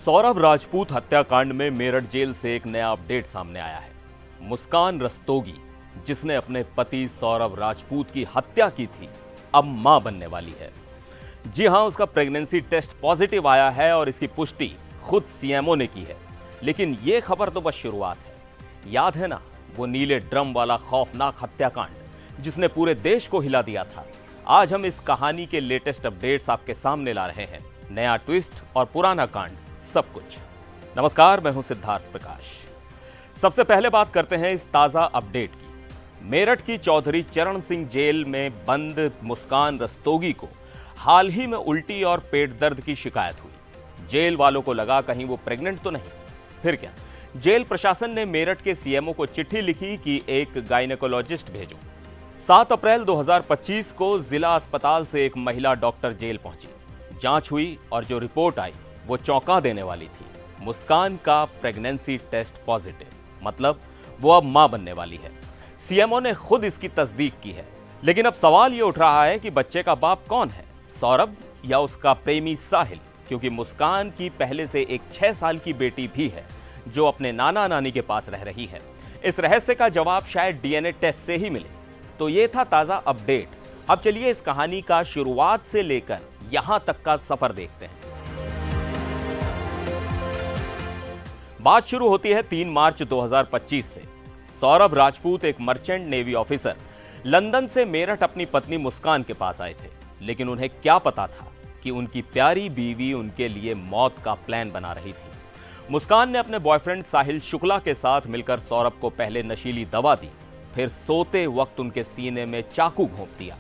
सौरभ राजपूत हत्याकांड में मेरठ जेल से एक नया अपडेट सामने आया है। मुस्कान रस्तोगी, जिसने अपने पति सौरभ राजपूत की हत्या की थी, अब मां बनने वाली है। जी हां, उसका प्रेगनेंसी टेस्ट पॉजिटिव आया है और इसकी पुष्टि खुद सीएमओ ने की है। लेकिन यह खबर तो बस शुरुआत है। याद है ना वो नीले ड्रम वाला खौफनाक हत्याकांड जिसने पूरे देश को हिला दिया था। आज हम इस कहानी के लेटेस्ट अपडेट्स आपके सामने ला रहे हैं। नया ट्विस्ट और पुराना कांड, सब कुछ। नमस्कार, मैं हूं सिद्धार्थ प्रकाश। सबसे पहले बात करते हैं इस ताजा अपडेट की। मेरठ की चौधरी चरण सिंह जेल में बंद मुस्कान रस्तोगी को हाल ही में उल्टी और पेट दर्द की शिकायत हुई। जेल वालों को लगा कहीं वो प्रेग्नेंट तो नहीं। फिर क्या, जेल प्रशासन ने मेरठ के सीएमओ को चिट्ठी लिखी कि एक गायनेकोलॉजिस्ट भेजो। 7 अप्रैल 2025 को जिला अस्पताल से एक महिला डॉक्टर जेल पहुंची। जांच हुई और जो रिपोर्ट आई वो चौंका देने वाली थी। मुस्कान का प्रेगनेंसी टेस्ट पॉजिटिव, मतलब वो अब मां बनने वाली है। सीएमओ ने खुद इसकी तस्दीक की है। लेकिन अब सवाल ये उठ रहा है कि बच्चे का बाप कौन है, सौरभ या उसका प्रेमी साहिल? क्योंकि मुस्कान की पहले से एक 6 साल की बेटी भी है जो अपने नाना नानी के पास रह रही है। इस रहस्य का जवाब शायद डीएनए टेस्ट से ही मिले। तो ये था ताजा अपडेट। अब चलिए इस कहानी का शुरुआत से लेकर यहां तक का सफर देखते हैं। बात शुरू होती है 3 मार्च 2025 से। सौरभ राजपूत, एक मर्चेंट नेवी ऑफिसर, लंदन से मेरठ अपनी पत्नी मुस्कान के पास आए थे। लेकिन उन्हें क्या पता था कि उनकी प्यारी बीवी उनके लिए मौत का प्लान बना रही थी। मुस्कान ने अपने बॉयफ्रेंड साहिल शुक्ला के साथ मिलकर सौरभ को पहले नशीली दवा दी, फिर सोते वक्त उनके सीने में चाकू घोंप दिया।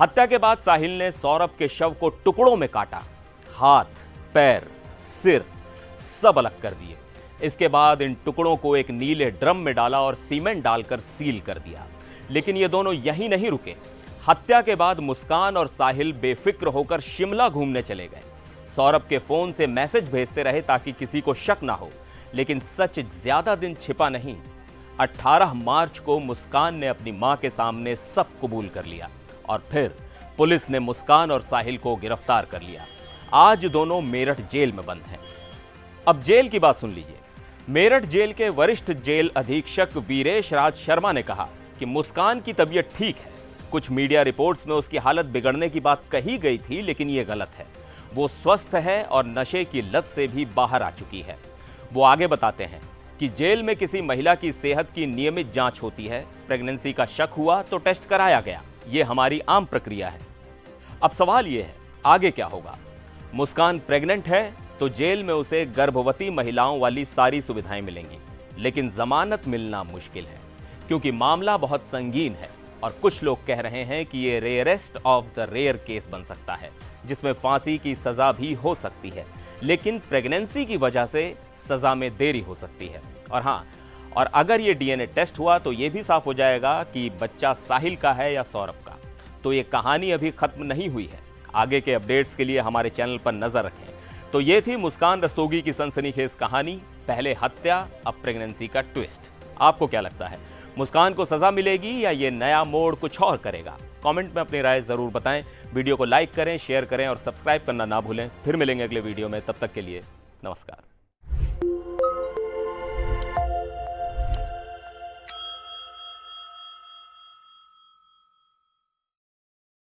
हत्या के बाद साहिल ने सौरभ के शव को टुकड़ों में काटा, हाथ, पैर, सिर सब अलग कर दिए। इसके बाद इन टुकड़ों को एक नीले ड्रम में डाला और सीमेंट डालकर सील कर दिया। लेकिन ये दोनों यहीं नहीं रुके। हत्या के बाद मुस्कान और साहिल बेफिक्र होकर शिमला घूमने चले गए। सौरभ के फोन से मैसेज भेजते रहे ताकि किसी को शक ना हो। लेकिन सच ज्यादा दिन छिपा नहीं। 18 मार्च को मुस्कान ने अपनी मां के सामने सब कबूल कर लिया और फिर पुलिस ने मुस्कान और साहिल को गिरफ्तार कर लिया। आज दोनों मेरठ जेल में बंद हैं। अब जेल की बात सुन लीजिए। मेरठ जेल के वरिष्ठ जेल अधीक्षक वीरेश राज शर्मा ने कहा कि मुस्कान की तबीयत ठीक है। कुछ मीडिया रिपोर्ट्स में उसकी हालत बिगड़ने की बात कही गई थी, लेकिन यह गलत है। वो स्वस्थ है और नशे की लत से भी बाहर आ चुकी है। वो आगे बताते हैं कि जेल में किसी महिला की सेहत की नियमित जांच होती है। प्रेगनेंसी का शक हुआ तो टेस्ट कराया गया। ये हमारी आम प्रक्रिया है। अब सवाल यह है, आगे क्या होगा? मुस्कान प्रेग्नेंट है तो जेल में उसे गर्भवती महिलाओं वाली सारी सुविधाएं मिलेंगी। लेकिन जमानत मिलना मुश्किल है क्योंकि मामला बहुत संगीन है और कुछ लोग कह रहे हैं कि ये rarest of the rare case बन सकता है, जिसमें फांसी की सजा भी हो सकती है। लेकिन प्रेगनेंसी की वजह से सजा में देरी हो सकती है। और हाँ, और अगर ये डीएनए टेस्ट हुआ तो ये भी साफ हो जाएगा कि बच्चा साहिल का है या सौरभ का। तो ये कहानी अभी खत्म नहीं हुई है। आगे के अपडेट्स के लिए हमारे चैनल पर नजर रखें। तो ये थी मुस्कान रस्तोगी की सनसनीखेज कहानी। पहले हत्या, अब प्रेगनेंसी का ट्विस्ट। आपको क्या लगता है, मुस्कान को सजा मिलेगी या ये नया मोड़ कुछ और करेगा? कमेंट में अपनी राय जरूर बताएं। वीडियो को लाइक करें, शेयर करें और सब्सक्राइब करना ना भूलें। फिर मिलेंगे अगले वीडियो में। तब तक के लिए नमस्कार।